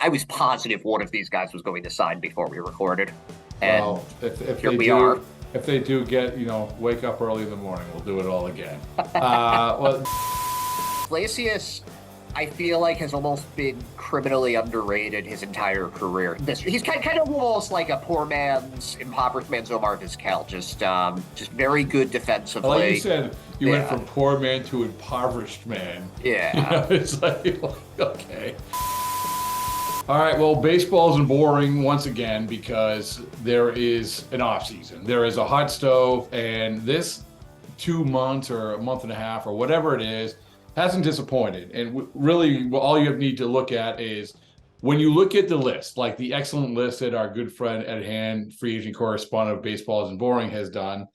I was positive one of these guys was going to sign before we recorded. And well, if here they we do, are. if they do get, wake up early in the morning, we'll do it all again. Iglesias, I feel like, has almost been criminally underrated his entire career. He's kind of almost like a poor man's, impoverished man's Omar Vizquel. Just very good defensively. Like you said, you went from poor man to impoverished man. Yeah. It's like, okay. All right, well, baseball isn't boring once again because there is an off season. There is a hot stove, and this 2 months or a month and a half or whatever it is hasn't disappointed. And really, all you need to look at is when you look at the list, like the excellent list that our good friend Ed Hand, free agent correspondent of Baseball Isn't Boring, has done,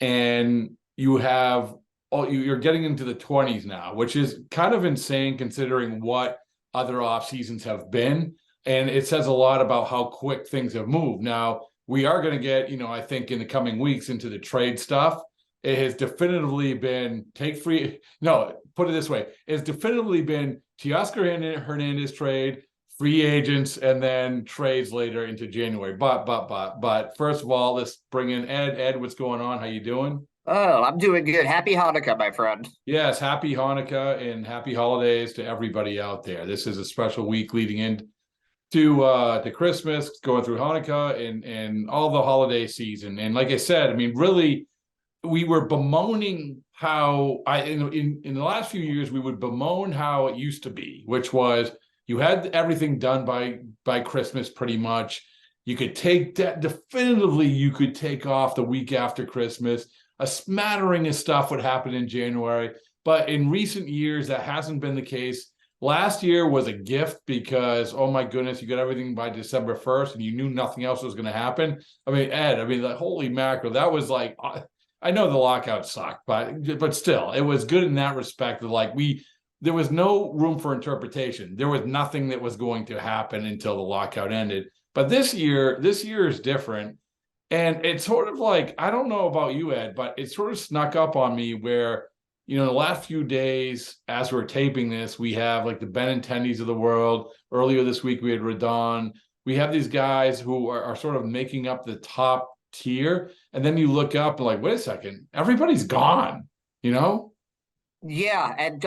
and you have you're getting into the 20s now, which is kind of insane considering what other off seasons have been. And it says a lot about how quick things have moved. Now, we are going to get, I think in the coming weeks into the trade stuff. It has definitively been put it this way. It's definitively been Teoscar Hernandez trade, free agents, and then trades later into January. But first of all, let's bring in Ed. Ed, what's going on? How you doing? Oh, I'm doing good. Happy Hanukkah, my friend. Yes, happy Hanukkah and happy holidays to everybody out there. This is a special week leading into to Christmas, going through Hanukkah and all the holiday season. And like I said, I mean, really, we were bemoaning how in the last few years we would bemoan how it used to be, which was you had everything done by Christmas pretty much. You could take that definitively. You could take off the week after Christmas. A smattering of stuff would happen in January, but in recent years that hasn't been the case. Last year was a gift because, oh my goodness, you got everything by December 1st and you knew nothing else was going to happen. I mean, Ed, like, holy mackerel, that was like, I know the lockout sucked, but still, it was good in that respect. Like there was no room for interpretation. There was nothing that was going to happen until the lockout ended. But this year is different. And it's sort of like, I don't know about you, Ed, but it sort of snuck up on me where, the last few days as we're taping this, we have like the Benintendis of the world. Earlier this week, we had Rodon. We have these guys who are sort of making up the top tier. And then you look up and like, wait a second, everybody's gone, Yeah, and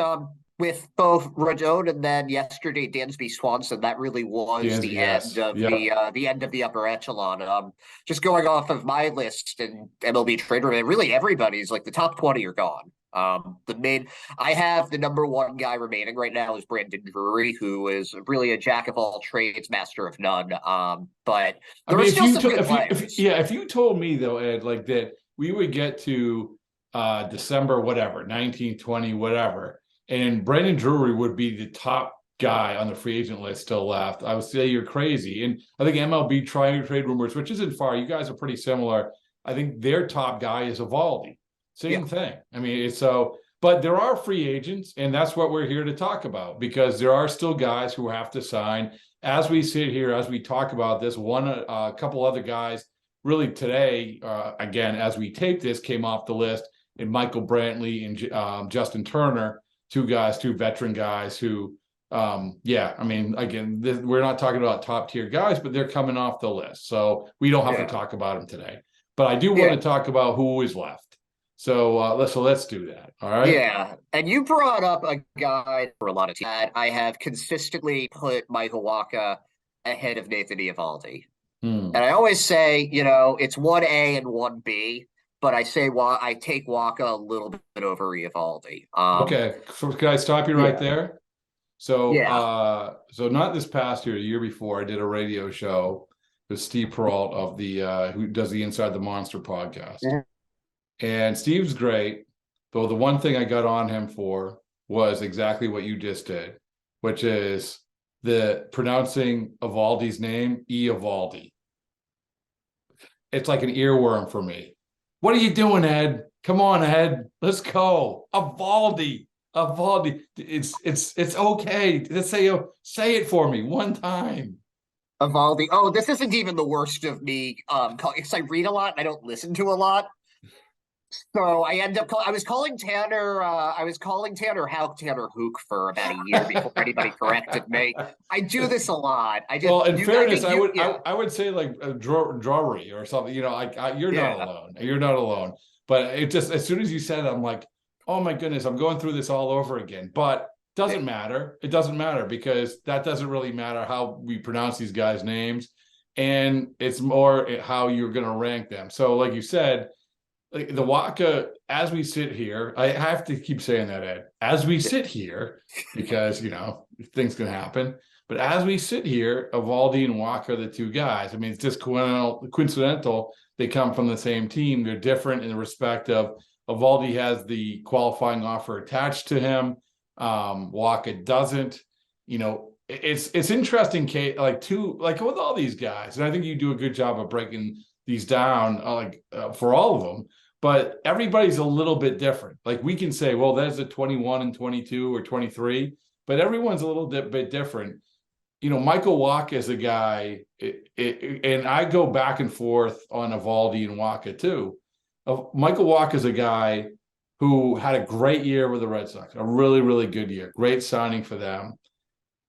with both Rodon and then yesterday Dansby Swanson, that really was the end of the end of the upper echelon. Just going off of my list and MLB Trade Room, really everybody's like the top 20 are gone. I have the number one guy remaining right now is Brandon Drury, who is really a jack of all trades, master of none. But there are still some good players. If you told me though, Ed, like that we would get to December, whatever, 19, 20, whatever, and Brandon Drury would be the top guy on the free agent list still left, I would say you're crazy. And I think MLB Trade Rumors, which isn't far, you guys are pretty similar. I think their top guy is Eovaldi. Same thing. I mean, but there are free agents, and that's what we're here to talk about because there are still guys who have to sign. As we sit here, as we talk about this, a couple other guys really today, again, as we tape this, came off the list, and Michael Brantley and Justin Turner, two veteran guys who, I mean, again, we're not talking about top tier guys, but they're coming off the list. So we don't have to talk about them today. But I do want to talk about who is left. So let's do that. All right. Yeah, and you brought up a guy for a lot of teams that I have consistently put Michael Wacha ahead of Nathan Eovaldi. And I always say, it's 1A and 1B, but I say I take Wacha a little bit over Eovaldi. Okay, so can I stop you right there? So so not this past year, the year before, I did a radio show with Steve Peralt of the who does the Inside the Monster podcast. Mm-hmm. And Steve's great, though the one thing I got on him for was exactly what you just did, which is the pronouncing Eovaldi's name, Eovaldi. It's like an earworm for me. What are you doing, Ed? Come on, Ed. Let's go. Eovaldi. It's okay. Let's say it for me one time. Eovaldi. Oh, this isn't even the worst of me. Because I read a lot and I don't listen to a lot. So I was calling Tanner Houck Tanner Hook for about a year before anybody corrected me. I do this a lot. Well, in fairness, Yeah, I would say like a Drury or something. You know, you're not yeah. alone. You're not alone. But it just as soon as you said it, I'm like, oh my goodness, I'm going through this all over again. But doesn't matter. It doesn't matter because that doesn't really matter how we pronounce these guys' names, and it's more how you're going to rank them. So, like you said, like the Wacha, as we sit here, I have to keep saying that, Ed, as we sit here, because, things can happen. But as we sit here, Eovaldi and Wacha are the two guys. I mean, it's just coincidental. They come from the same team. They're different in the respect of Eovaldi has the qualifying offer attached to him. Wacha doesn't. It's interesting, Kate, like with all these guys, and I think you do a good job of breaking these down, for all of them. But everybody's a little bit different. Like we can say, well, there's a 21 and 22 or 23, but everyone's a little bit different. Michael Wacha is a guy, and I go back and forth on Eovaldi and Wacha too. Michael Wacha is a guy who had a great year with the Red Sox, a really, really good year, great signing for them.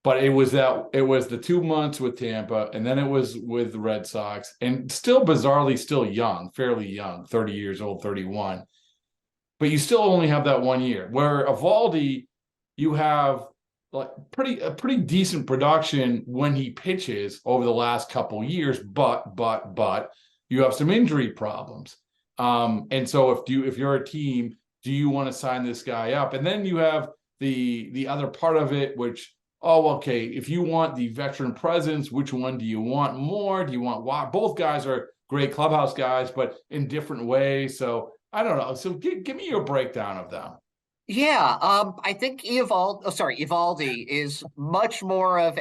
But it was the 2 months with Tampa, and then it was with the Red Sox, and still bizarrely still young, fairly young, 30 years old, 31. But you still only have that 1 year. Where Eovaldi, you have like a pretty decent production when he pitches over the last couple years, but you have some injury problems. And so if you're a team, do you want to sign this guy up? And then you have the other part of it, which, oh, okay, if you want the veteran presence, which one do you want more? Do you want what? Both guys are great clubhouse guys, but in different ways. So I don't know. So give me your breakdown of them. Yeah, I think Eovaldi is much more of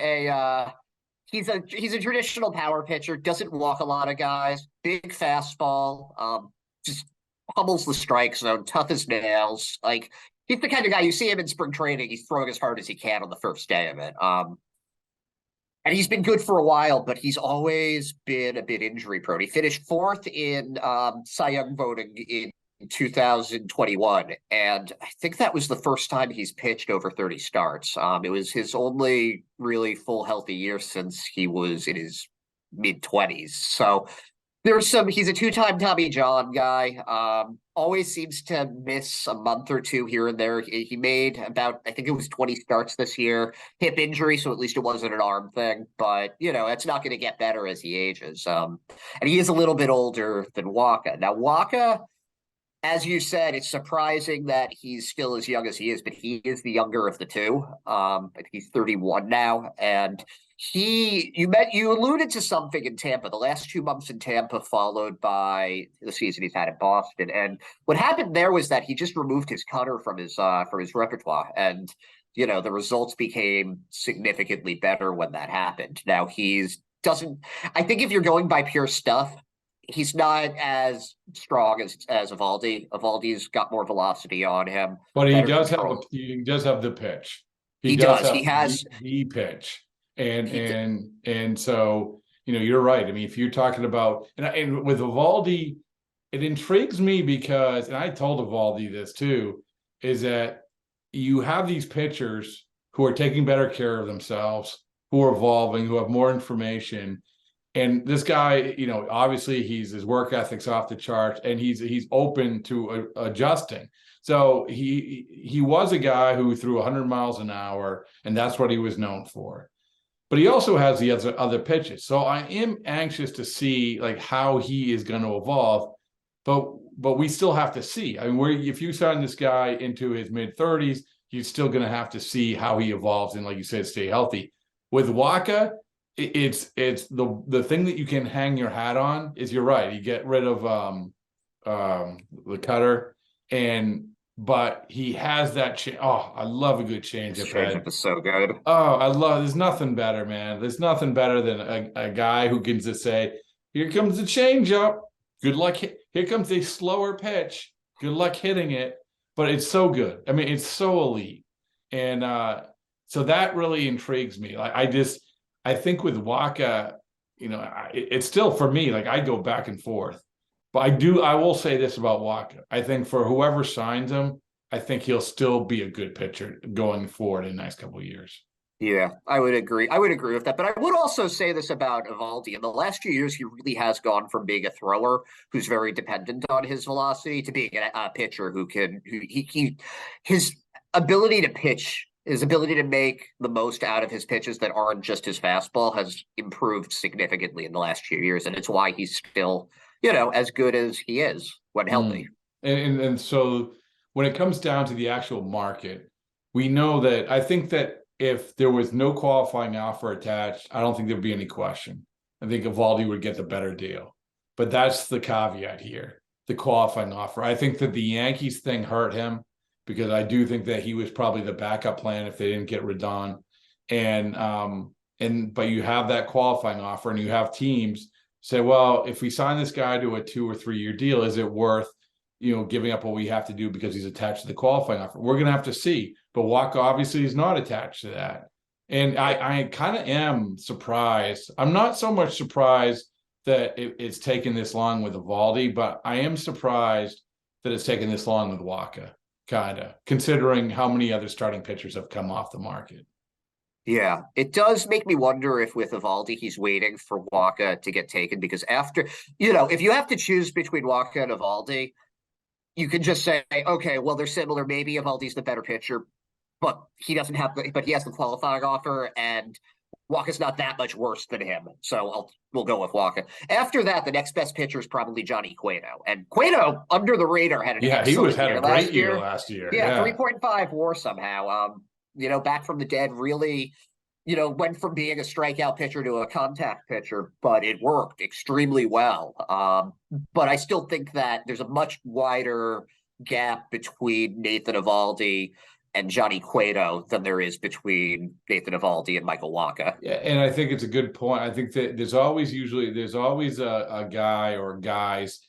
he's a traditional power pitcher, doesn't walk a lot of guys, big fastball, just pummels the strike zone, tough as nails. Like he's the kind of guy you see him in spring training, he's throwing as hard as he can on the first day of it. And he's been good for a while, but he's always been a bit injury prone. He finished fourth in Cy Young voting in 2021, and I think that was the first time he's pitched over 30 starts. It was his only really full healthy year since he was in his mid-20s. So he's a two-time Tommy John guy. Always seems to miss a month or two here and there. He made about, I think it was 20 starts this year, hip injury, so at least it wasn't an arm thing. But, it's not going to get better as he ages. And he is a little bit older than Wacha. Now, Wacha, as you said, it's surprising that he's still as young as he is, but he is the younger of the two. I think he's 31 now, and you alluded to something in Tampa. The last 2 months in Tampa, followed by the season he's had in Boston, and what happened there was that he just removed his cutter from his repertoire, and the results became significantly better when that happened. Now I think if you're going by pure stuff, he's not as strong as Eovaldi. Eovaldi's got more velocity on him. But he does have the pitch. He does. He has the pitch. And so, you're right. I mean, if you're talking about and with Eovaldi, it intrigues me because, and I told Eovaldi this too, is that you have these pitchers who are taking better care of themselves, who are evolving, who have more information. And this guy, obviously his work ethic's off the charts, and he's open to adjusting. So he was a guy who threw 100 miles an hour, and that's what he was known for. But he also has the other pitches. So I am anxious to see like how he is going to evolve. But we still have to see. I mean, if you sign this guy into his mid-30s, you're still going to have to see how he evolves and, like you said, stay healthy. With Wacha, it's the thing that you can hang your hat on is, you're right, you get rid of the cutter, but he has that I love a good changeup. Changeup is so good. There's nothing better, man. There's nothing better than a guy who can just say, here comes the changeup, good luck, here comes a slower pitch, good luck hitting it. But it's so good. I mean, it's so elite. And so that really intrigues me. Like I think with Wacha, it's still, for me, like I go back and forth. But I will say this about Wacha. I think for whoever signs him, I think he'll still be a good pitcher going forward in the next couple of years. Yeah, I would agree. I would agree with that. But I would also say this about Eovaldi. In the last few years, he really has gone from being a thrower who's very dependent on his velocity to being a pitcher his ability to pitch, his ability to make the most out of his pitches that aren't just his fastball has improved significantly in the last few years. And it's why he's still, as good as he is when healthy. And so when it comes down to the actual market, we know that I think that if there was no qualifying offer attached, I don't think there'd be any question. I think Eovaldi would get the better deal. But that's the caveat here, the qualifying offer. I think that the Yankees thing hurt him because I do think that he was probably the backup plan if they didn't get Rodon. But you have that qualifying offer and you have teams say, well, if we sign this guy to a 2 or 3 year deal, is it worth giving up what we have to do because he's attached to the qualifying offer? We're going to have to see. But Wacha obviously is not attached to that. And I kind of am surprised. I'm not so much surprised that it's taken this long with Eovaldi, but I am surprised that it's taken this long with Wacha, kind of, considering how many other starting pitchers have come off the market. Yeah, it does make me wonder if with Eovaldi, he's waiting for Wacha to get taken because after, if you have to choose between Wacha and Eovaldi, you can just say, okay, well, they're similar. Maybe Eovaldi's the better pitcher, but he has the qualifying offer, and Wacha's not that much worse than him. So we'll go with Wacha. After that, the next best pitcher is probably Johnny Cueto. And Cueto, under the radar, had an excellent had a great year last year. Yeah, 3.5 WAR somehow. Back from the dead, really, went from being a strikeout pitcher to a contact pitcher, but it worked extremely well. But I still think that there's a much wider gap between Nathan Eovaldi and Johnny Cueto than there is between Nathan Eovaldi and Michael Wacha. Yeah, and I think it's a good point. I think that there's always a guy or guys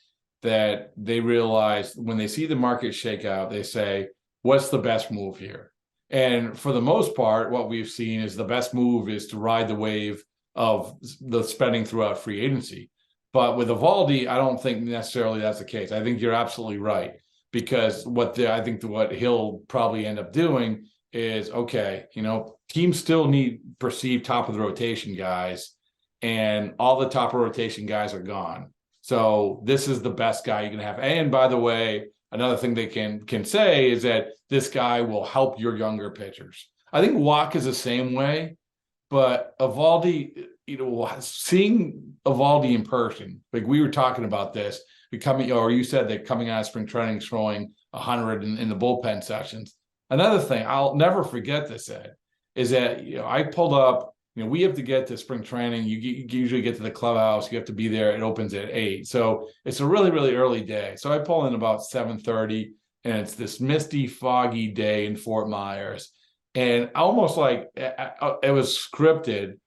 that they realize when they see the market shake out, they say, what's the best move here? And for the most part, what we've seen is the best move is to ride the wave of the spending throughout free agency. But with Eovaldi, I don't think necessarily that's the case. I think you're absolutely right. Because what he'll probably end up doing is, okay, teams still need perceived top of the rotation guys, and all the top of rotation guys are gone. So this is the best guy you can have. And by the way, another thing they can say is that this guy will help your younger pitchers. I think Wacha is the same way, but Eovaldi, seeing Eovaldi in person, like we were talking about this, or you said that coming out of spring training showing 100 in the bullpen sessions. Another thing, I'll never forget this, Ed, is that I pulled up, we have to get to spring training. You usually get to the clubhouse. You have to be there. It opens at 8. So it's a really, really early day. So I pull in about 7:30, and it's this misty, foggy day in Fort Myers. And almost like it was scripted.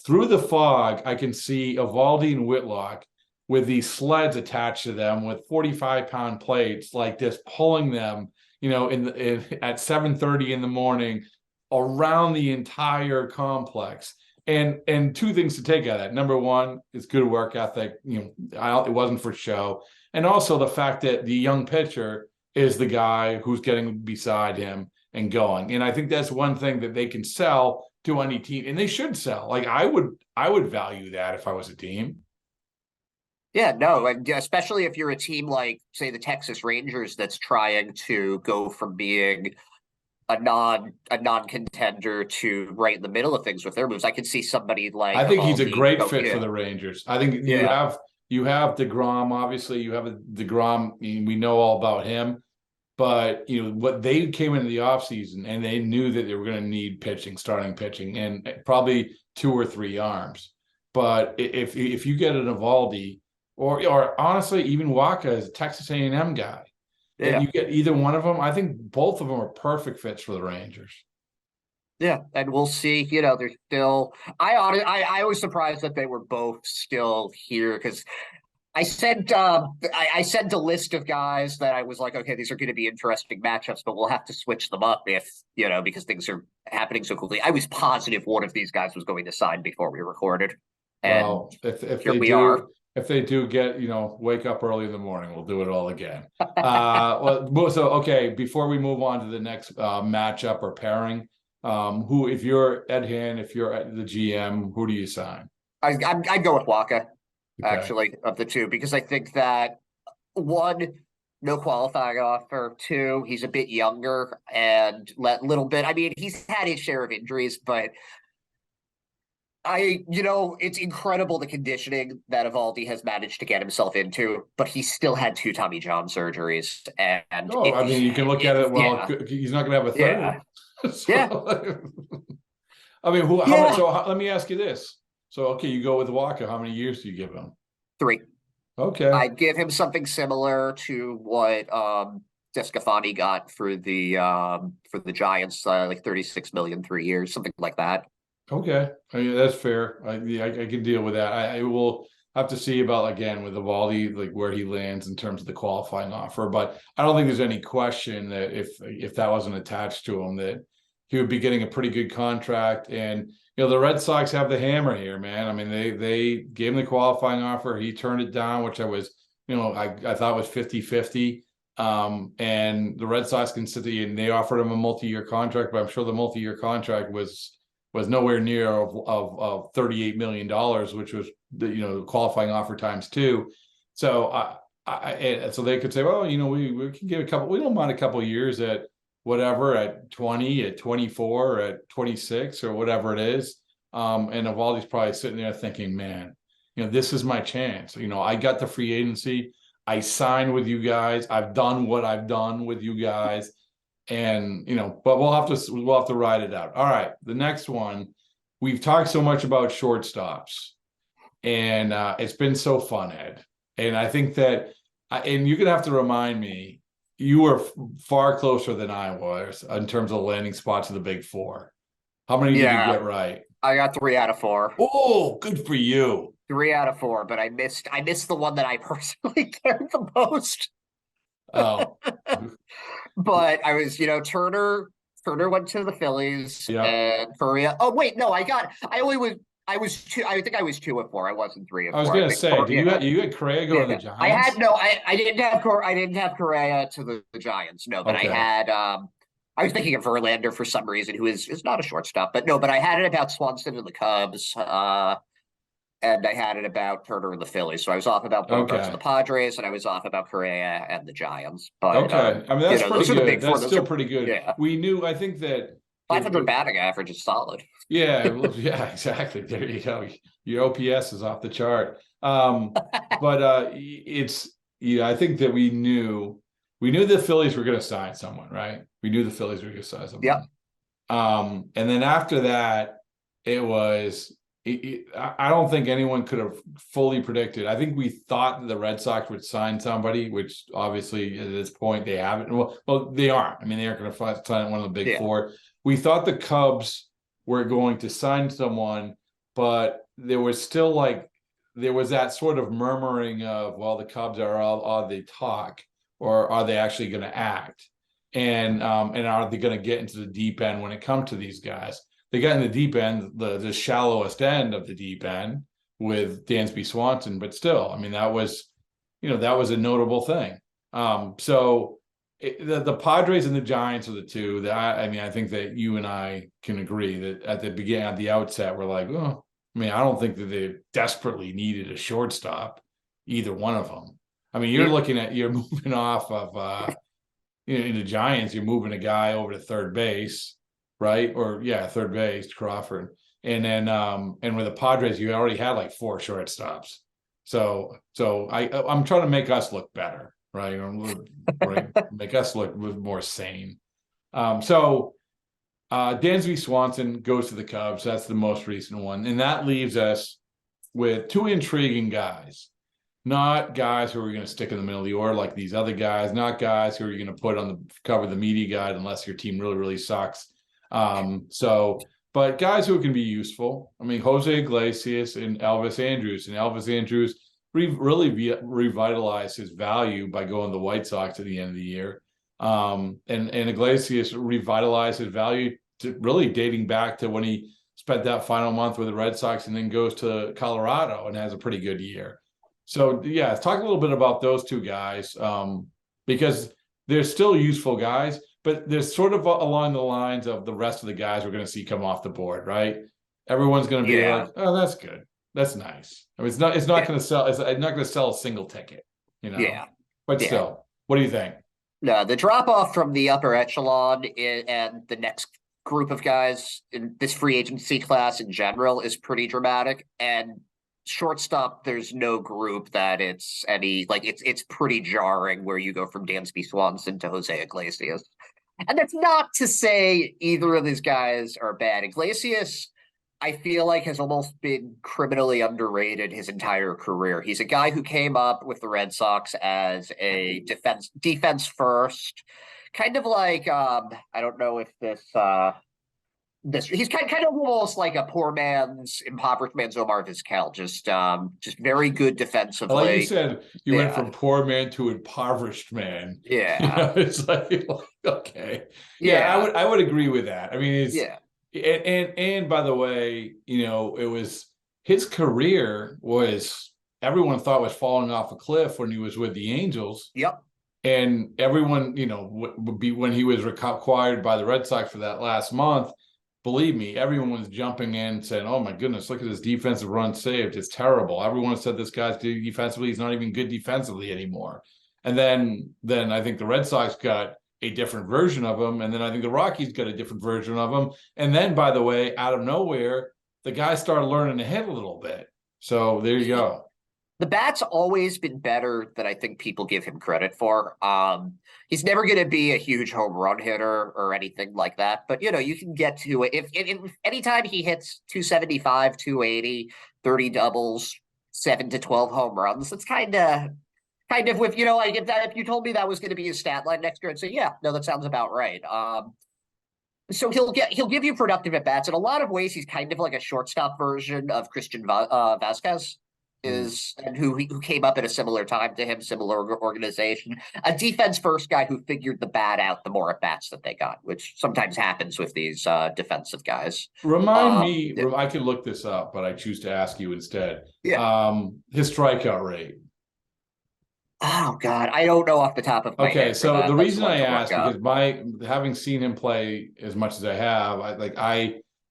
Through the fog, I can see Eovaldi and Whitlock with these sleds attached to them with 45-pound plates like this, pulling them, at 7:30 in the morning around the entire complex. And two things to take out of that. Number one, it's good work ethic. It wasn't for show. And also the fact that the young pitcher is the guy who's getting beside him and going. And I think that's one thing that they can sell to any team, and they should sell. Like I would value that if I was a team. Yeah, no, and especially if you're a team like, say, the Texas Rangers that's trying to go from being a non-contender to right in the middle of things with their moves. I could see somebody like I think he's a great fit for the Rangers. I think you have DeGrom, obviously you have DeGrom, we know all about him, but what they came into the offseason and they knew that they were going to need starting pitching, and probably 2 or 3 arms. But if you get an Eovaldi, or honestly, even Wacha is a Texas A&M guy. Yeah. And you get either one of them. I think both of them are perfect fits for the Rangers. Yeah, and we'll see. They're still. I was surprised that they were both still here because I sent a list of guys that I was like, okay, these are going to be interesting matchups, but we'll have to switch them up if because things are happening so quickly. I was positive one of these guys was going to sign before we recorded. And well, if if they do get, wake up early in the morning, we'll do it all again. So okay, before we move on to the next matchup or pairing, if you're Ed Hand, if you're the GM, who do you sign? I'd go with Wacha, Okay. actually, of the two, because I think that one, no qualifying offer. Two, he's a bit younger and little bit. I mean, he's had his share of injuries, but it's incredible the conditioning that Eovaldi has managed to get himself into, but he still had 2 Tommy John surgeries. And I mean, you can look at it. Well, yeah, he's not going to have a third. yeah, So, yeah. I mean, Yeah. let me ask you this. So, okay, you go with Wacha. How many years do you give him? 3. Okay. I'd give him something similar to what Descafani got for the Giants, like 36 million, 3 years, something like that. Okay, I mean, that's fair. I can deal with that. I will have to see about, again, with Eovaldi, like where he lands in terms of the qualifying offer. But I don't think there's any question that if that wasn't attached to him, that he would be getting a pretty good contract. And the Red Sox have the hammer here, man. I mean, they gave him the qualifying offer. He turned it down, which I was, I thought was 50-50. And the Red Sox can sit there and they offered him a multi-year contract, but I'm sure the multi-year contract was nowhere near of $38 million, which was the qualifying offer times 2. So so they could say, well, we can give we don't mind a couple of years at whatever, at 20, at 24, at 26, or whatever it is. And Eovaldi's probably sitting there thinking, man, this is my chance. I got the free agency. I signed with you guys. I've done what I've done with you guys. And but we'll have to ride it out. All right, the next one, we've talked so much about shortstops, and it's been so fun, Ed. And I think that, and you're gonna have to remind me, you were far closer than I was in terms of landing spots of the big 4. How many did you get right? I got 3 out of 4. Oh, good for you. 3 out of 4, but I missed the one that I personally cared the most. Oh. But I was, Turner went to the Phillies, and Correa. Oh wait, no, I think I was 2 of 4. I wasn't 3 of 4. I was gonna say, you had Correa go to the Giants? I didn't have Correa to the Giants, no, but okay. I had I was thinking of Verlander for some reason, who is not a shortstop, but no, but I had it about Swanson and the Cubs. And I had it about Turner and the Phillies. So I was off about Bogarts and the Padres, and I was off about Correa and the Giants. But I mean, that's pretty good. That's still pretty good. Yeah. We knew, I think that 500 batting average is solid. Yeah, exactly. There you go. Your OPS is off the chart. But I think that we knew the Phillies were going to sign someone, right? We knew the Phillies were going to sign someone. Yep. And then after that, it was. I don't think anyone could have fully predicted. I think we thought the Red Sox would sign somebody, which obviously at this point they haven't. Well, they aren't. I mean, they aren't going to sign one of the big 4. We thought the Cubs were going to sign someone, but there was still there was that sort of murmuring of, well, the Cubs are they talk, or are they actually going to act? And are they going to get into the deep end when it comes to these guys? They got in the deep end, the shallowest end of the deep end with Dansby Swanson, but still, I mean, that was a notable thing. So the Padres and the Giants are the two that I think that you and I can agree that at the outset, we're like, oh, I mean, I don't think that they desperately needed a shortstop, either one of them. I mean, you're moving off of, in the Giants, you're moving a guy over to third base. Right? Or third base, Crawford. And then and with the Padres, you already had 4 shortstops. So I'm trying to make us look better, right? Make us look more sane. So Dansby Swanson goes to the Cubs. That's the most recent one. And that leaves us with 2 intriguing guys. Not guys who are going to stick in the middle of the order like these other guys, not guys who are going to put on the cover of the media guide unless your team really, really sucks. But guys who can be useful. I mean, Jose Iglesias and Elvis Andrus. And Elvis Andrus really revitalized his value by going to the White Sox at the end of the year. And Iglesias revitalized his value to really dating back to when he spent that final month with the Red Sox and then goes to Colorado and has a pretty good year. So yeah, talk a little bit about those two guys, because they're still useful guys, but they're sort of along the lines of the rest of the guys we're going to see come off the board, right? Everyone's going to be like, "Oh, that's good, that's nice." I mean, it's not going to sell. It's not going to sell a single ticket, Yeah. But still, what do you think? No, the drop off from the upper echelon and the next group of guys in this free agency class in general is pretty dramatic. And shortstop, there's no group that it's any like it's pretty jarring where you go from Dansby Swanson to Jose Iglesias. And that's not to say either of these guys are bad. Iglesias, I feel like, has almost been criminally underrated his entire career. He's a guy who came up with the Red Sox as a defense first, kind of like I don't know if this he's kind of almost like a poor man's impoverished man's Omar Vizquel, just very good defensively. Like you said, you went from poor man to impoverished man. Yeah, it's like okay, yeah, I would agree with that. I mean, and by the way, it was his career was everyone thought was falling off a cliff when he was with the Angels. Yep. And everyone, would be when he was acquired by the Red Sox for that last month. Believe me, everyone was jumping in saying, "Oh my goodness, look at this defensive run saved. It's terrible." Everyone said this guy's good defensively. He's not even good defensively anymore. And then I think the Red Sox got a different version of him. And then I think the Rockies got a different version of him. And then, by the way, out of nowhere, the guy started learning to hit a little bit. So there you go. The bat's always been better than I think people give him credit for. He's never going to be a huge home run hitter or anything like that. But, you can get to it. If anytime he hits 275, 280, 30 doubles, 7 to 12 home runs, it's kind of with, like if you told me that was going to be his stat line next year, I'd say, yeah, no, that sounds about right. So he'll give you productive at bats. In a lot of ways, he's kind of like a shortstop version of Christian Vasquez. Who came up at a similar time to him, similar organization, a defense first guy who figured the bat out the more at bats that they got, which sometimes happens with these defensive guys. Remind me, I can look this up, but I choose to ask you instead. Yeah. His strikeout rate. Oh God, I don't know off the top of my head. Okay, so the reason I asked because having seen him play as much as I have,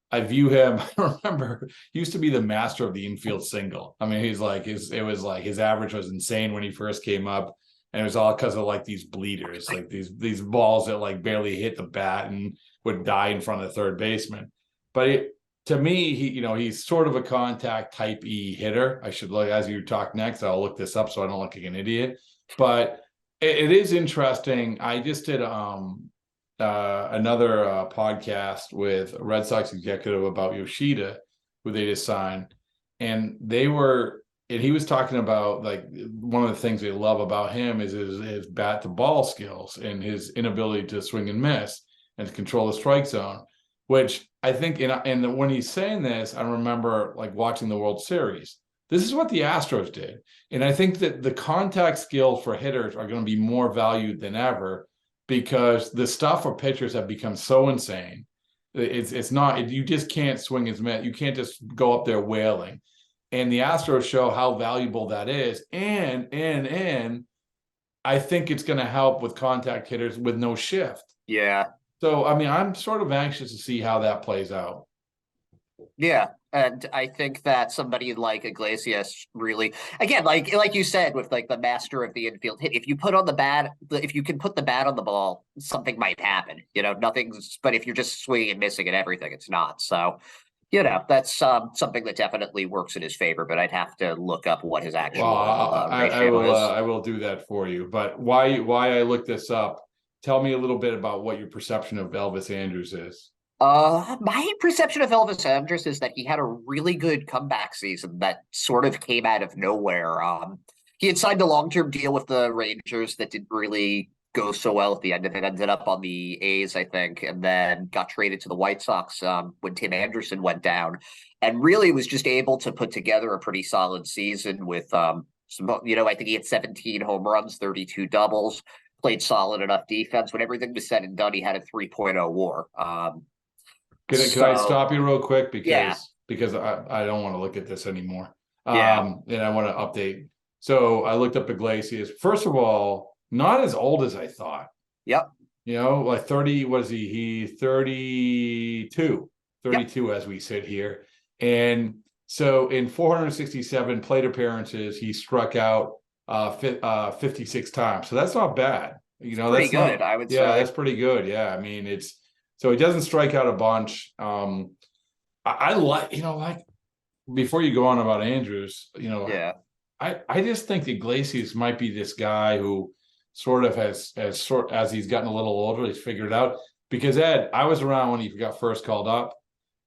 I view him. I remember he used to be the master of the infield single. I mean, it was like his average was insane when he first came up, and it was all because of like these bleeders, like these balls that like barely hit the bat and would die in front of the third baseman. But to me, he's sort of a contact type E hitter. I should look as you talk next. I'll look this up so I don't look like an idiot. But it is interesting. I just did another podcast with a Red Sox executive about Yoshida, who they just signed, and he was talking about like one of the things they love about him is his bat to ball skills and his inability to swing and miss and to control the strike zone, which I think and when he's saying this, I remember like watching the World Series. This is what the Astros did, and I think that the contact skills for hitters are going to be more valued than ever, because the stuff for pitchers have become so insane. It's not, you just can't swing as much. You can't just go up there wailing. And the Astros show how valuable that is. And I think it's going to help with contact hitters with no shift. Yeah. So, I mean, I'm sort of anxious to see how that plays out. Yeah. And I think that somebody like Iglesias really, again, like you said, with like the master of the infield hit, if you can put the bat on the ball, something might happen. But if you're just swinging and missing and everything, it's not. So, that's something that definitely works in his favor. But I'd have to look up what his actual ratio is. I will do that for you. But why I looked this up? Tell me a little bit about what your perception of Elvis Andrus is. My perception of Elvis Andrus is that he had a really good comeback season that sort of came out of nowhere. He had signed a long-term deal with the Rangers that didn't really go so well at the end of it. Ended up on the A's, I think, and then got traded to the White Sox when Tim Anderson went down, and really was just able to put together a pretty solid season with I think he had 17 home runs, 32 doubles, played solid enough defense. When everything was said and done, he had a 3.0 WAR. Can I stop you real quick because I don't want to look at this anymore. And I want to update. So I looked up Iglesias. First of all, not as old as I thought. Yep. Like 30, what is he? He 32, Yep. as we sit here. And so in 467 plate appearances, he struck out 56 times. So that's not bad. Pretty good, I would say. That's pretty good. Yeah. I mean, so he doesn't strike out a bunch. I like before you go on about Andrus, Yeah. I just think Iglesias might be this guy who sort of has as he's gotten a little older, he's figured it out. Because Ed, I was around when he got first called up,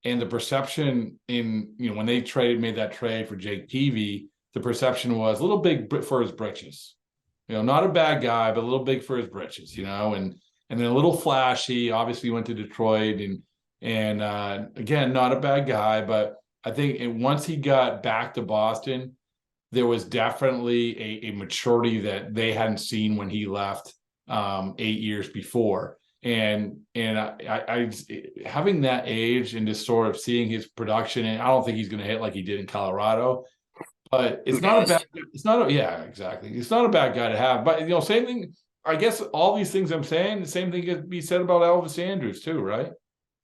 and the perception when they made that trade for Jake Peavy, the perception was a little big for his britches. Not a bad guy, but a little big for his britches. And then a little flashy. Obviously, went to Detroit, and again, not a bad guy, but I think once he got back to Boston, there was definitely a maturity that they hadn't seen when he left 8 years before. And I having that age and just sort of seeing his production, and I don't think he's going to hit like he did in Colorado, but it's not exactly. It's not a bad guy to have, but same thing. I guess all these things I'm saying, the same thing could be said about Elvis Andrus too, right?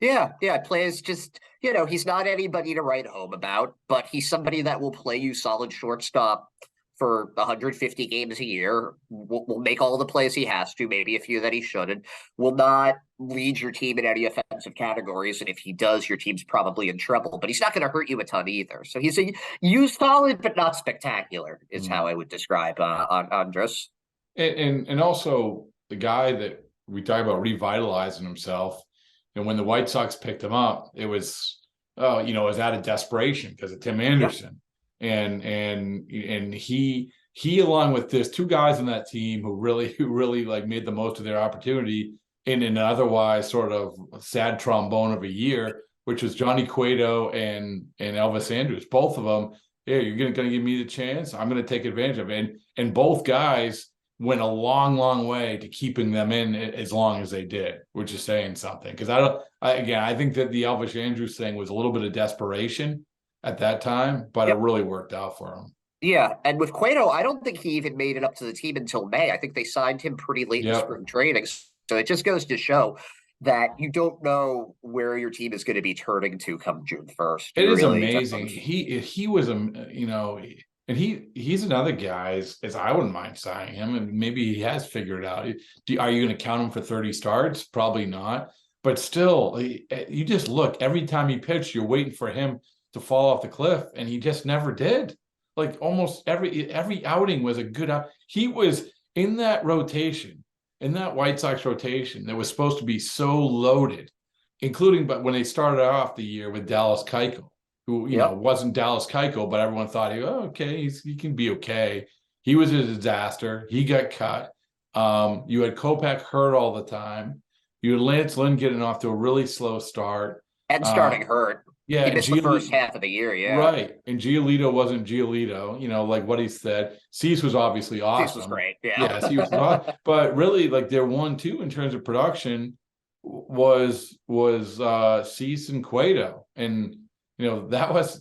Yeah, plays just, he's not anybody to write home about, but he's somebody that will play you solid shortstop for 150 games a year, will make all the plays he has to, maybe a few that he shouldn't, will not lead your team in any offensive categories, and if he does, your team's probably in trouble, but he's not going to hurt you a ton either. So he's a solid but not spectacular is how I would describe Andrus. And also the guy that we talk about revitalizing himself. And when the White Sox picked him up, it was, it was out of desperation because of Tim Anderson. Yep. And he along with there's two guys on that team who really like made the most of their opportunity in an otherwise sort of sad trombone of a year, which was Johnny Cueto and Elvis Andrus. Both of them, you're going to give me the chance. I'm going to take advantage of it. And both guys went a long way to keeping them in as long as they did, which is saying something. Because I think that the Elvis Andrus thing was a little bit of desperation at that time, but It really worked out for him. Yeah, and with Cueto, I don't think he even made it up to the team until May. I think they signed him pretty late in spring training. So it just goes to show that you don't know where your team is going to be turning to come June 1st. It is really amazing. He was and he's another guy as I wouldn't mind signing him, and maybe he has figured it out. Are you going to count him for 30 starts? Probably not. But still, you just look, every time he pitched, you're waiting for him to fall off the cliff, and he just never did. Like almost every outing was a good out. He was in that rotation, in that White Sox rotation that was supposed to be so loaded, including but when they started off the year with Dallas Keuchel, who wasn't Dallas Keuchel, but everyone thought he can be okay. He was a disaster. He got cut. You had Kopech hurt all the time. You had Lance Lynn getting off to a really slow start and starting hurt. Yeah, he missed the first half of the year. Yeah, right. And Giolito wasn't Giolito. Like what he said. Cease was obviously awesome. Cease was great. Yeah, Cease was awesome. But really, like their 1-2 in terms of production was Cease and Cueto, and that was,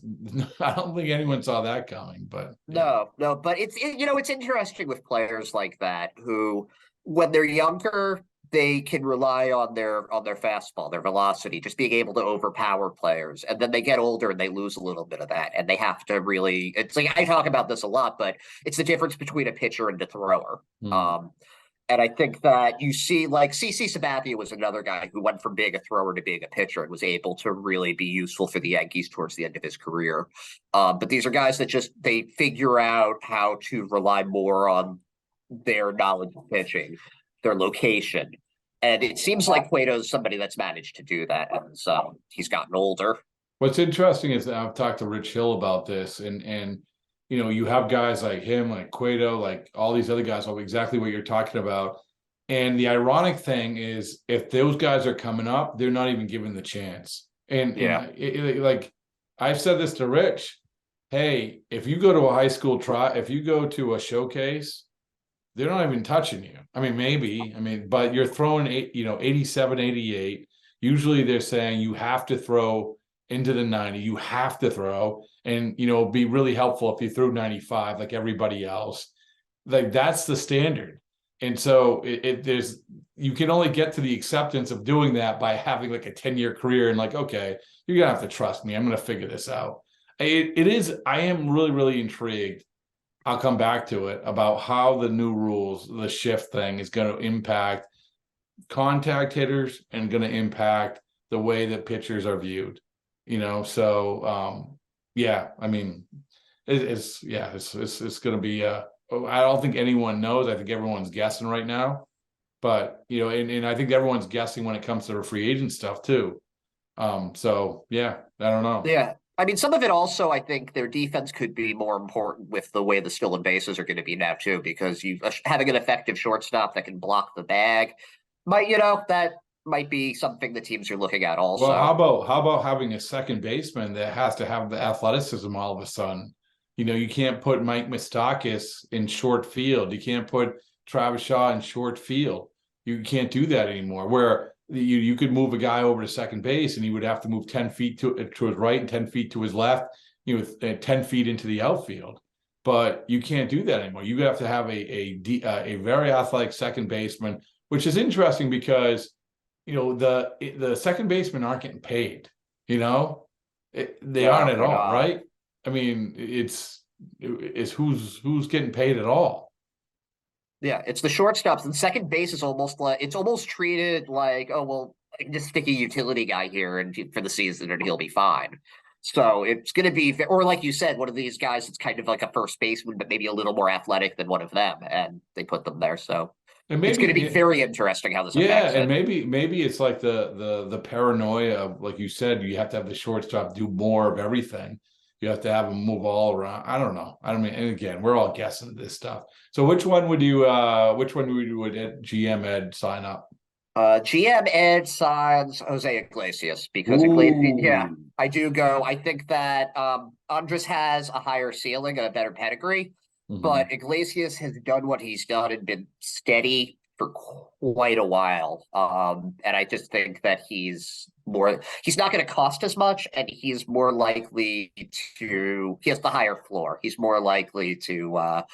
I don't think anyone saw that coming, but no, but it's interesting with players like that who, when they're younger, they can rely on their fastball, their velocity, just being able to overpower players. And then they get older and they lose a little bit of that. And they have to really, it's like, I talk about this a lot, but it's the difference between a pitcher and a thrower. And I think that you see, like, CC Sabathia was another guy who went from being a thrower to being a pitcher and was able to really be useful for the Yankees towards the end of his career. But these are guys that they figure out how to rely more on their knowledge of pitching, their location. And it seems like Cueto's somebody that's managed to do that as he's gotten older. What's interesting is that I've talked to Rich Hill about this, and you have guys like him, like Cueto, like all these other guys, exactly what you're talking about. And the ironic thing is, if those guys are coming up, they're not even given the chance. And like I've said this to Rich, hey, if you go to a high school if you go to a showcase, they're not even touching you. I mean, maybe, but you're throwing 87, 88. Usually they're saying you have to throw into the 90. You have to throw, and it'd be really helpful if you threw 95 like everybody else. Like that's the standard. And so you can only get to the acceptance of doing that by having like a 10-year career and like, okay, you're gonna have to trust me. I'm gonna figure this out. I am really, really intrigued. I'll come back to it about how the new rules, the shift thing, is going to impact contact hitters and going to impact the way that pitchers are viewed. Yeah, I mean, it's going to be. I don't think anyone knows. I think everyone's guessing right now, but and I think everyone's guessing when it comes to the free agent stuff too. So yeah, I don't know. Yeah. I mean, some of it also, I think their defense could be more important with the way the stolen bases are going to be now too, because having an effective shortstop that can block the bag that might be something the teams are looking at also. Well, how about having a second baseman that has to have the athleticism all of a sudden? You can't put Mike Moustakas in short field. You can't put Travis Shaw in short field. You can't do that anymore. Where you could move a guy over to second base and he would have to move 10 feet to his right and 10 feet to his left, 10 feet into the outfield. But you can't do that anymore. You have to have a very athletic second baseman, which is interesting because the second basemen aren't getting paid. They aren't at all, right? I mean, it's who's getting paid at all. Yeah, it's the shortstops. And second base is almost treated like, oh well, I can just stick a utility guy here and for the season and he'll be fine. So it's going to be, or like you said, one of these guys that's kind of like a first baseman, but maybe a little more athletic than one of them, and they put them there. So it's going to be very interesting how this affects it. And maybe it's like the paranoia of, like you said, you have to have the shortstop do more of everything. You have to have them move all around. I don't know. I mean, and again, we're all guessing at this stuff. So which one would GM Ed sign up? GM Ed signs Jose Iglesias because Iglesias, yeah, I do go. I think that Andrus has a higher ceiling and a better pedigree, but Iglesias has done what he's done and been steady for quite a while. And I just think that he's not going to cost as much, and he's more likely he has the higher floor. He's more likely to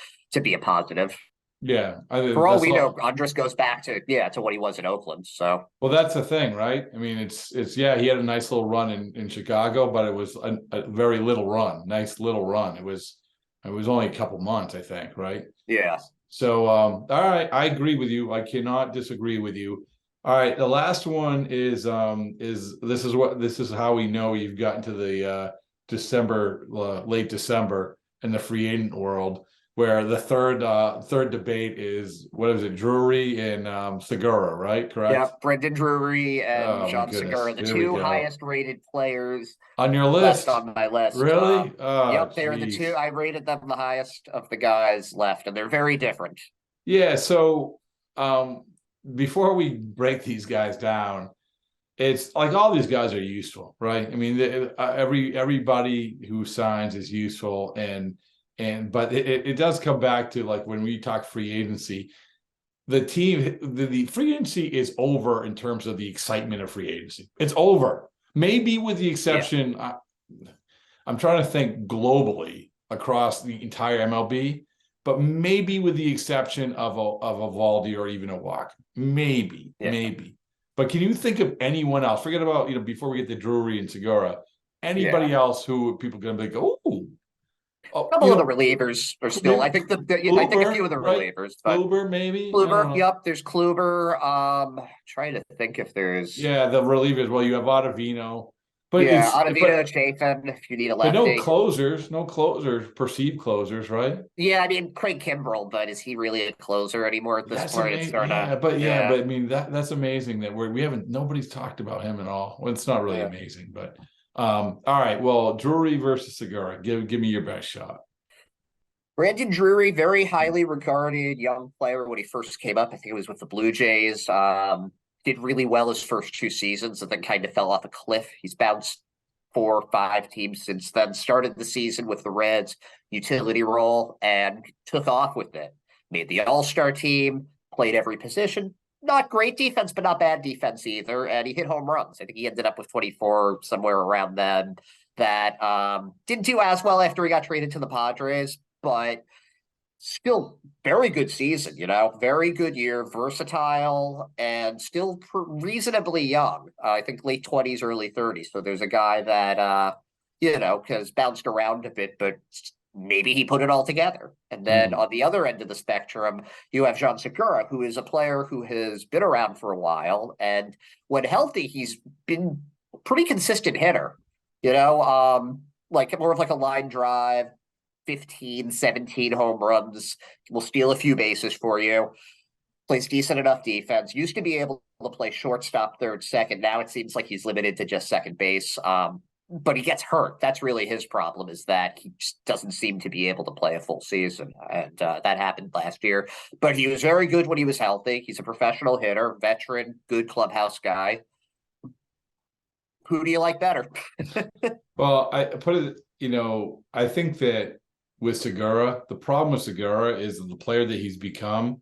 be a positive. Yeah. For all we know, Andrus goes back to what he was in Oakland. So, well, that's the thing, right? I mean, it's he had a nice little run in Chicago, but it was a very little run, nice little run. It was only a couple months, I think, right? Yeah. So, all right, I agree with you. I cannot disagree with you. All right, the last one is this is how we know you've gotten to the late December in the free agent world, where the third debate is, what is it, Drury and Segura, right? Correct? Yeah, Brendan Drury and John Segura, the two highest rated players on your list. Left on my list. Really? Yep, they're the two. I rated them the highest of the guys left, and they're very different. Yeah, so before we break these guys down, it's like all these guys are useful, right? I mean, everybody who signs is useful, but it does come back to, like, when we talk free agency, the free agency is over in terms of the excitement of free agency. It's over. Maybe with the exception, I'm trying to think globally across the entire MLB, but maybe with the exception of Eovaldi or even a Wacha. Maybe. But can you think of anyone else? Forget about, before we get to Drury and Segura, anybody else who people are going to be like, a couple of the relievers are still. I think I think a few of the relievers. But Kluber, maybe. Kluber, yep. There's Kluber. Trying to think if there's. Yeah, the relievers. Well, you have Ottavino. But Ottavino, Chafin, if you need a lefty. But no closers, perceived closers, right? Yeah, I mean Craig Kimbrell, but is he really a closer anymore at this point? But I mean that's amazing that nobody's talked about him at all. Well, it's not really amazing, but all right. Well, Drury versus Segura. Give me your best shot. Brandon Drury, very highly regarded young player when he first came up. I think it was with the Blue Jays. Did really well his first 2 seasons and then kind of fell off a cliff. He's bounced 4 or 5 teams since then. Started the season with the Reds, utility role, and took off with it. Made the All-Star team, played every position, not great defense, but not bad defense either. And he hit home runs. I think he ended up with 24 somewhere around then. That didn't do as well after he got traded to the Padres, but still very good season, very good year, versatile, and still reasonably young. I think late 20s, early 30s. So there's a guy that, has bounced around a bit, but maybe he put it all together. And then on the other end of the spectrum, you have Jean Segura, who is a player who has been around for a while. And when healthy, he's been a pretty consistent hitter, like more of like a line drive, 15, 17 home runs, will steal a few bases for you, plays decent enough defense, used to be able to play shortstop, third, second. Now it seems like he's limited to just second base. But he gets hurt. That's really his problem, is that he just doesn't seem to be able to play a full season. And that happened last year. But he was very good when he was healthy. He's a professional hitter, veteran, good clubhouse guy. Who do you like better? Well, I put it, I think that with Segura, the problem with Segura is that the player that he's become,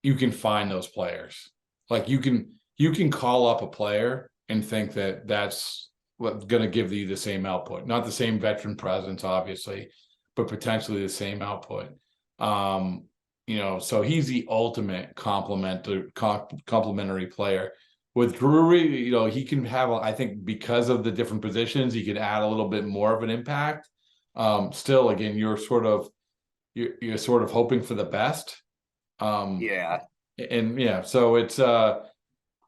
you can find those players. Like you can call up a player and think that that's what's going to give you the same output. Not the same veteran presence, obviously, but potentially the same output. So he's the ultimate complementary player. With Drury, he can have, I think, because of the different positions, he can add a little bit more of an impact. Still, again, you're sort of hoping for the best. So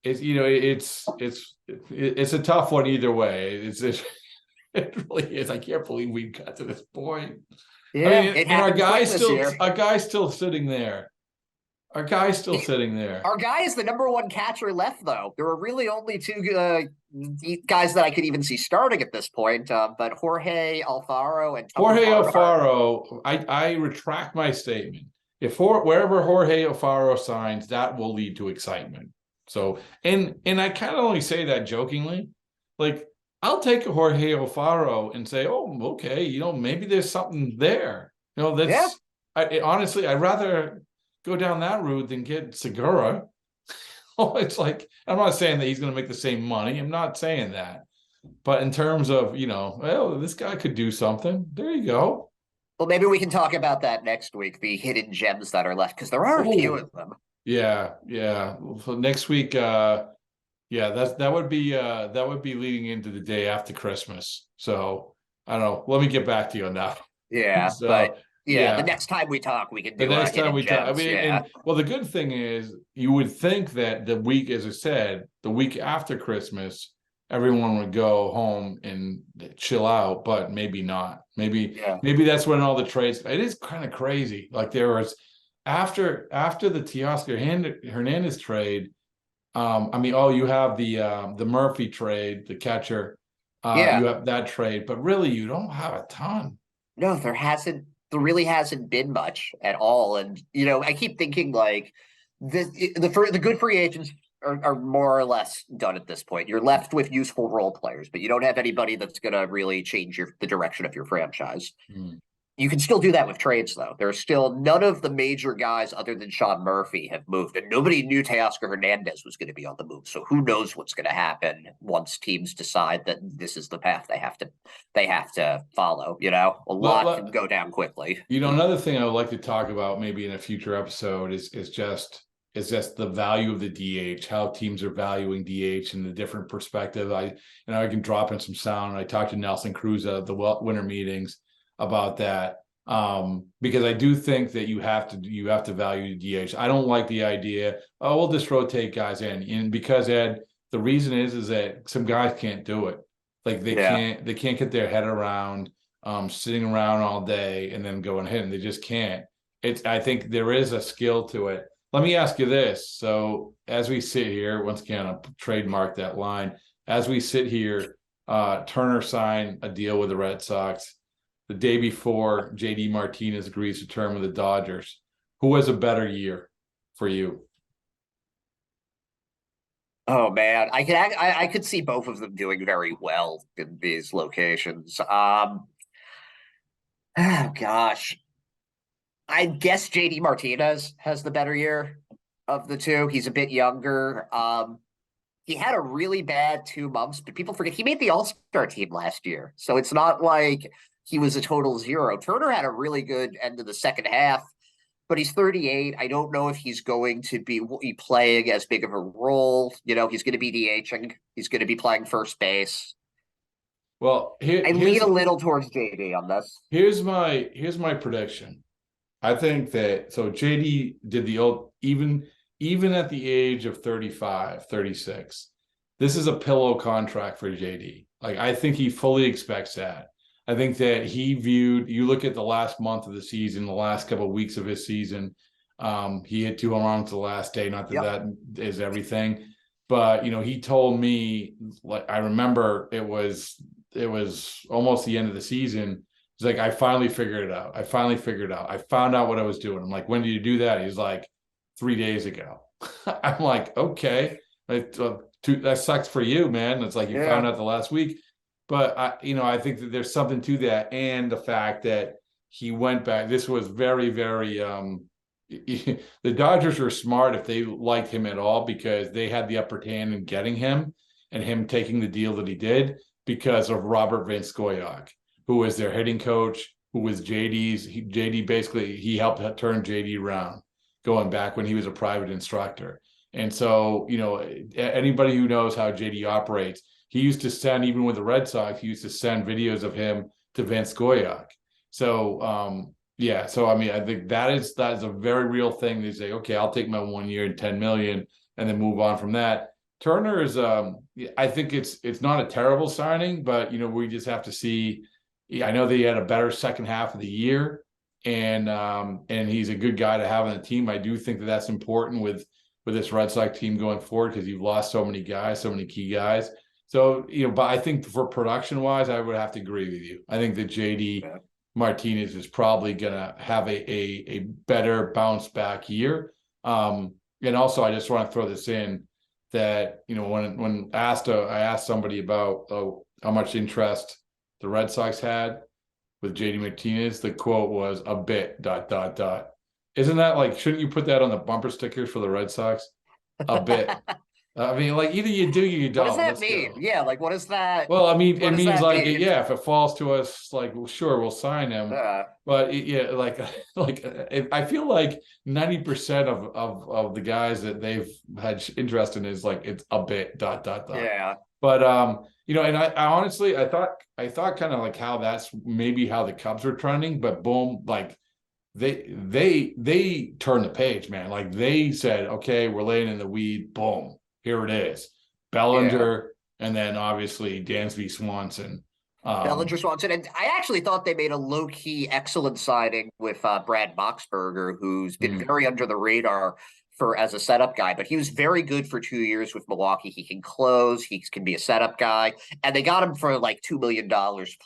it's a tough one either way. It really is. I can't believe we got to this point. Yeah, and our guy's still sitting there. Our guy's still sitting there. Our guy is the number one catcher left, though. There are really only two guys that I could even see starting at this point, but Jorge Alfaro and Jorge Alfaro. I retract my statement. Wherever Jorge Alfaro signs, that will lead to excitement. So, and I kind of only say that jokingly. Like, I'll take a Jorge Alfaro and say, oh, okay, maybe there's something there. Honestly, I'd rather go down that route than get Segura. It's like, I'm not saying that he's going to make the same money. I'm not saying that. But in terms of, this guy could do something. There you go. Well, maybe we can talk about that next week, the hidden gems that are left, because there are a few of them. Yeah. So next week, that would be leading into the day after Christmas. So I don't know. Let me get back to you on that. Yeah, but the next time we talk, we can do the next time we talk. The good thing is, you would think that the week, as I said, the week after Christmas, everyone would go home and chill out, but maybe not. Maybe that's when all the trades. It is kind of crazy. Like there was after the Teoscar Hernandez trade. You have the Murphy trade, the catcher. You have that trade, but really you don't have a ton. No, there really hasn't been much at all. And I keep thinking like the good free agents are more or less done at this point. You're left with useful role players, but you don't have anybody that's going to really change the direction of your franchise. You can still do that with trades, though. There's still none of the major guys other than Sean Murphy have moved, and nobody knew Teoscar Hernandez was going to be on the move. So who knows what's going to happen once teams decide that this is the path they have to follow. A lot can go down quickly. Another thing I would like to talk about maybe in a future episode is just the value of the DH, how teams are valuing DH and the different perspective. I can drop in some sound. I talked to Nelson Cruz at the winter meetings about that, because I do think that you have to value the DH. I don't like the idea, we'll just rotate guys in, and because Ed, the reason is that some guys can't do it. Like they can't get their head around sitting around all day and then going hit, and they just can't. I think there is a skill to it. Let me ask you this. So as we sit here, once again, I'll trademark that line. As we sit here, Turner signed a deal with the Red Sox. The day before, JD Martinez agrees to term with the Dodgers. Who has a better year for you? Oh man, I could see both of them doing very well in these locations. Oh gosh, I guess JD Martinez has the better year. of the two. He's a bit younger. He had a really bad 2 months, but people forget he made the All-Star team last year. So it's not like he was a total zero. Turner had a really good end of the second half, but he's 38. I don't know if he's going to be playing as big of a role. He's going to be DHing. He's going to be playing first base. Well, I lean a little towards JD on this. Here's my prediction. I think that JD did the old even at the age of 35, 36. This is a pillow contract for JD. Like, I think he fully expects that. I think that you look at the last month of the season, the last couple of weeks of his season, he hit 2 home runs the last day. Not that that is everything, but he told me, like, I remember it was almost the end of the season. He's like, I finally figured it out. I found out what I was doing. I'm like, when did you do that? He's like, 3 days ago. I'm like, okay, that sucks for you, man. It's like you found out the last week. But I think that there's something to that, and the fact that he went back. This was very, very. The Dodgers were smart if they liked him at all, because they had the upper hand in getting him and him taking the deal that he did because of Robert Vince Goyok, who was their hitting coach, who was JD's. JD basically, he helped turn JD around, going back when he was a private instructor. And so, anybody who knows how JD operates, he used to send, even with the Red Sox, he used to send videos of him to Vince Goyok. So, I think that is a very real thing. They say, okay, I'll take my 1 year and $10 million and then move on from that. Turner is, I think it's not a terrible signing, but, we just have to see. I know they had a better second half of the year, and he's a good guy to have on the team. I do think that that's important with this Red Sox team going forward, because you've lost so many guys, so many key guys. So, but I think for production wise, I would have to agree with you. I think that JD Martinez is probably going to have a better bounce back year. And also, I just want to throw this in that, when I asked somebody about how much interest the Red Sox had with JD Martinez, the quote was a bit ... Isn't that like, shouldn't you put that on the bumper stickers for the Red Sox? A bit. I mean, like, either you do or you don't. What does that mean? Yeah, like, what is that? Well, I mean, it means like, if it falls to us, like, well, sure, we'll sign him. But I feel like 90% of the guys that they've had interest in is like, it's a bit ... Yeah. But and I honestly, I thought kind of like how that's maybe how the Cubs were trending, but boom, like they turned the page, man. Like, they said, okay, we're laying in the weed, boom, here it is. Bellinger, and then obviously Dansby Swanson. Bellinger, Swanson, and I actually thought they made a low-key excellent signing with Brad Boxberger, who's been very under the radar as a setup guy, but he was very good for 2 years with Milwaukee. He can close, he can be a setup guy, and they got him for like $2 million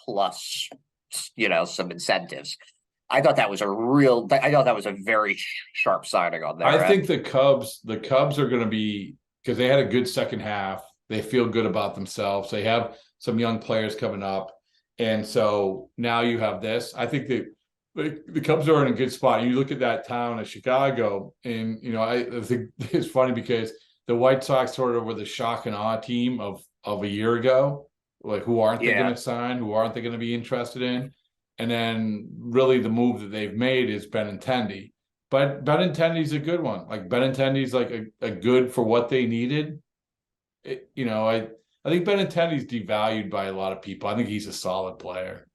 plus, some incentives. I thought that was a very sharp signing on there. I think the Cubs are going to be, because they had a good second half. They feel good about themselves. They have some young players coming up. And so now you have this. I think that the Cubs are in a good spot. You look at that town of Chicago, and, I think it's funny because the White Sox sort of were the shock and awe team of a year ago. Like, who aren't they going to sign? Who aren't they going to be interested in? And then really the move that they've made is Benintendi. But Benintendi's a good one. Like, Benintendi's like a good for what they needed. I think Benintendi's devalued by a lot of people. I think he's a solid player.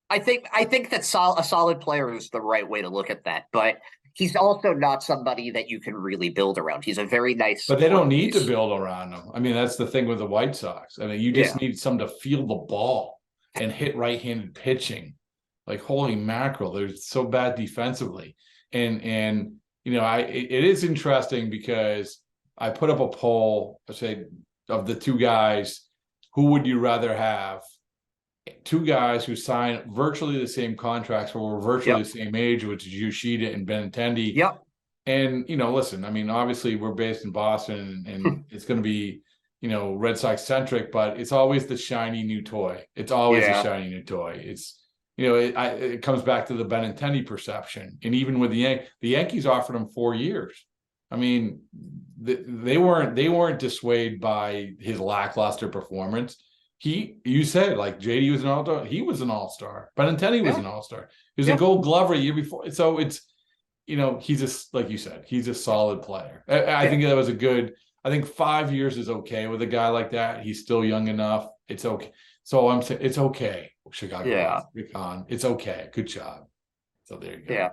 I think that a solid player is the right way to look at that, but he's also not somebody that you can really build around. He's a very nice, but they don't need to build around him. I mean, that's the thing with the White Sox. I mean, you just need someone to feel the ball and hit right-handed pitching. Like, holy mackerel, they're so bad defensively. And it is interesting because I put up a poll, I say, of the two guys, who would you rather have? Two guys who signed virtually the same contracts or were virtually the same age, which is Yoshida and Benintendi. Yep. And, listen, I mean, obviously we're based in Boston, and it's going to be, Red Sox centric, but it's always the shiny new toy. It's always a shiny new toy. It's, it comes back to the Benintendi perception. And even with the Yankees offered him 4 years. I mean, they weren't dissuaded by his lackluster performance. You said like JD was an all-star. He was an all-star. Benintendi was an all-star. He was a Gold Glover a year before. So it's, he's just like you said, he's a solid player. I think that was a good. I think 5 years is okay with a guy like that. He's still young enough. It's okay. So I'm saying it's okay. Chicago, it's okay. Good job. So there you go. Yeah.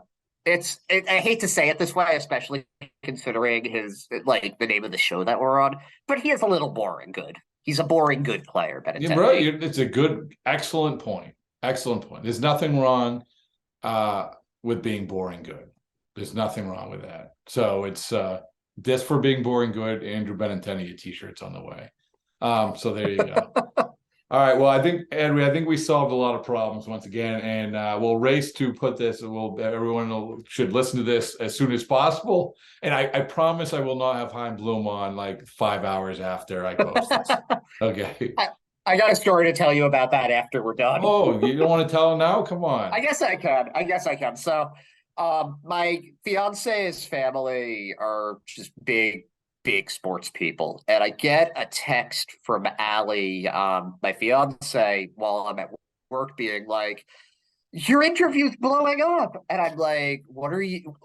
I hate to say it this way, especially considering his like the name of the show that we're on, but he is a little boring good. He's a boring good player, Benintendi. Yeah, right. It's a good, excellent point. Excellent point. There's nothing wrong with being boring good. There's nothing wrong with that. So it's this for being boring good. Andrew Benintendi t-shirts on the way. So there you go. All right. Well, I think we solved a lot of problems once again, and we'll race to put this. Everyone should listen to this as soon as possible. And I promise I will not have Hein Bloom on like 5 hours after I post this. Okay. I got a story to tell you about that after we're done. Oh, you don't want to tell now? Come on. I guess I can. So, my fiance's family are just big sports people, and I get a text from Allie, my fiance, while I'm at work, being like, "Your interview's blowing up," and I'm like, "What are you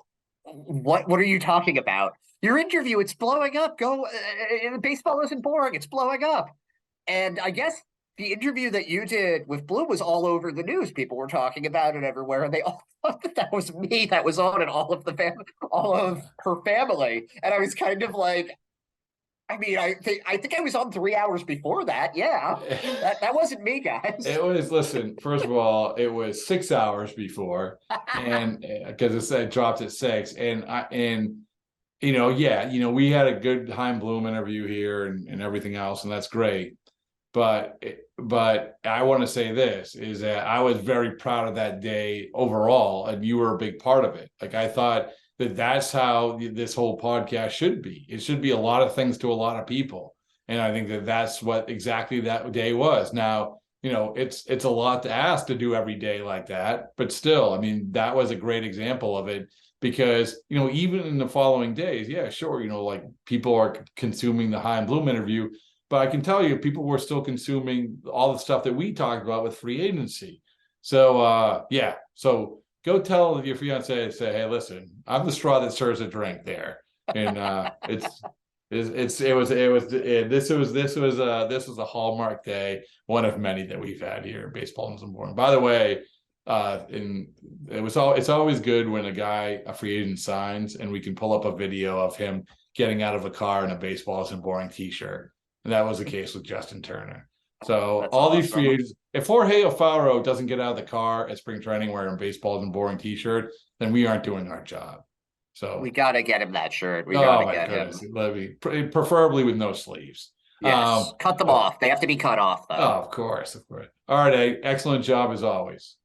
talking about? Your interview, it's blowing up. Go, baseball isn't boring. It's blowing up." And I guess the interview that you did with Bloom was all over the news. People were talking about it everywhere, and they all thought that was me that was on, and all of her family. And I was kind of like, I mean, I think I was on 3 hours before that. Yeah, that wasn't me, guys. It was. Listen, first of all, it was 6 hours before, and because it dropped at 6, and we had a good Hein Bloom interview here and everything else, and that's great. But I want to say this is that I was very proud of that day overall, and you were a big part of it. Like, I thought that's how this whole podcast should be. It should be a lot of things to a lot of people, and I think that's what exactly that day was. Now, it's a lot to ask to do every day like that, but still, I mean, that was a great example of it. Because, even in the following days, yeah, sure, like people are consuming the Hein Bloom interview. But I can tell you, people were still consuming all the stuff that we talked about with free agency. So, So go tell your fiance, say, "Hey, listen, I'm the straw that stirs a drink there." And this was a hallmark day, one of many that we've had here in Baseball Isn't Boring. By the way, it's always good when a free agent signs, and we can pull up a video of him getting out of a car in a Baseball Isn't Boring t-shirt. And that was the case with Justin Turner. So that's all awesome. These free agents, if Jorge Alfaro doesn't get out of the car at spring training wearing a Baseball Isn't Boring t-shirt, then we aren't doing our job. So we got to get him that shirt. We got to get him. Preferably with no sleeves. Yes, cut them off. They have to be cut off, though. Oh, of course. All right, excellent job as always.